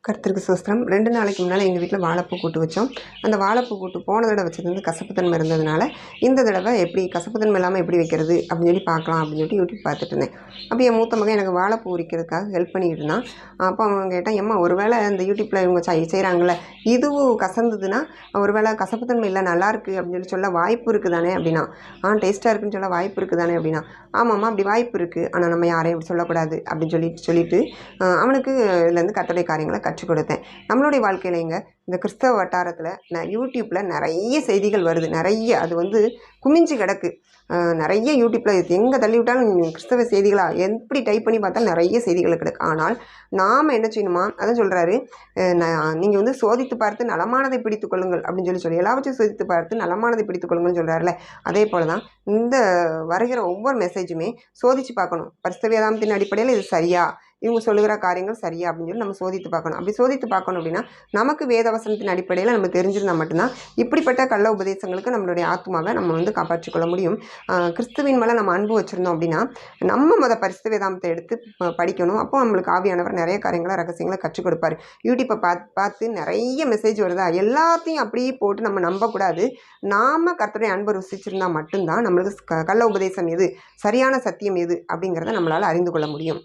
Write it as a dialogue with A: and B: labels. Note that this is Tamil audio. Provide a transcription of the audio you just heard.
A: கர்த்தருக்கு ஸ்தோத்திரம். 2 நாளைக்கு முன்னால எங்கள் வீட்டில் வாழைப்பூ கூட்டு வச்சோம். அந்த வாழைப்பூ கூட்டு போன தடவை வச்சது வந்து கசப்பு தன்மை இருந்ததுனால, இந்த தடவை எப்படி கசப்பு தன்மை இல்லாமல் எப்படி வைக்கிறது அப்படின்னு சொல்லி பார்க்கலாம் அப்படின்னு சொல்லிட்டு யூடியூப் பார்த்துட்டு இருந்தேன். அப்போ என் மூத்த மகன் எனக்கு வாழைப்பூ உரிக்கிறதுக்காக ஹெல்ப் பண்ணிக்கிட்டு இருந்தான். அப்போ அவன் கேட்டான், எம்மா ஒருவேளை இந்த யூடியூப்பில் இவங்க செய்கிறாங்கள்ல, இதுவும் கசந்ததுன்னா ஒருவேளை கசப்பு தன்மை இல்லை நல்லாயிருக்கு அப்படின்னு சொல்லி சொல்ல வாய்ப்பு இருக்குது தானே அப்படின்னா. டேஸ்ட்டாக இருக்குன்னு சொல்ல வாய்ப்பு இருக்குது தானே அப்படின்னா. ஆமாம்மா அப்படி வாய்ப்பு இருக்குது, ஆனால் நம்ம யாரையும் அப்படி சொல்லக்கூடாது அப்படின்னு சொல்லிட்டு அவனுக்கு இதுலேருந்து கர்த்தருடைய காரியங்களை கற்றுக் கொடுத்தேன். நம்மளுடைய வாழ்க்கையிலங்க இந்த கிறிஸ்தவ வட்டாரத்தில் யூடியூப்பில் நிறைய செய்திகள் வருது. நிறைய அது வந்து குமிஞ்சு கிடக்கு. நிறைய யூடியூப்பில் எங்கே தள்ளி விட்டாலும் கிறிஸ்தவ செய்திகளாக எப்படி டைப் பண்ணி பார்த்தாலும் நிறைய செய்திகள் கிடக்கு. ஆனால் நாம் என்ன செய்யணுமா, அதான் சொல்கிறாரு, நீங்கள் வந்து சோதித்து பார்த்து நலமானதை பிடித்து கொள்ளுங்கள் அப்படின்னு சொல்லி எல்லாவற்றையும் சோதித்து பார்த்து நலமானதை பிடித்து கொள்ளுங்கள்னு சொல்கிறாருல. அதே போல் தான் இந்த வருகிற ஒவ்வொரு மெசேஜுமே சோதித்து பார்க்கணும். பரிசுத்த வேதாகமத்தின் அடிப்படையில் இது சரியா, இவங்க சொல்லுகிற காரியங்கள் சரியா அப்படின்னு சொல்லி நம்ம சோதித்து பார்க்கணும். அப்படி சோதித்து பார்க்கணும் அப்படின்னா நமக்கு வேதவசனத்தின் அடிப்படையில் நம்ம தெரிஞ்சிருந்தால் மட்டும்தான் இப்படிப்பட்ட கள்ள உபதேசங்களுக்கு நம்மளுடைய ஆத்மாவை நம்ம வந்து காப்பாற்றிக்கொள்ள முடியும். கிறிஸ்துவின் மேலே நம்ம அன்பு வச்சுருந்தோம் அப்படின்னா நம்ம பரிசுத்த வேதாகமத்தை எடுத்து படிக்கணும். அப்போ நம்மளுக்கு ஆவியானவர் நிறைய காரியங்களை ரகசியங்களை கற்றுக் கொடுப்பார். யூடியூப்பை பார்த்து நிறைய மெசேஜ் வருதா, எல்லாத்தையும் அப்படியே போட்டு நம்ம நம்பக்கூடாது. நாம் கர்த்தருடைய அன்பை ருசிச்சிருந்தால் மட்டும்தான் நம்மளுக்கு கள்ள உபதேசம் எது, சரியான சத்தியம் எது அப்படிங்கிறத நம்மளால் அறிந்து கொள்ள முடியும்.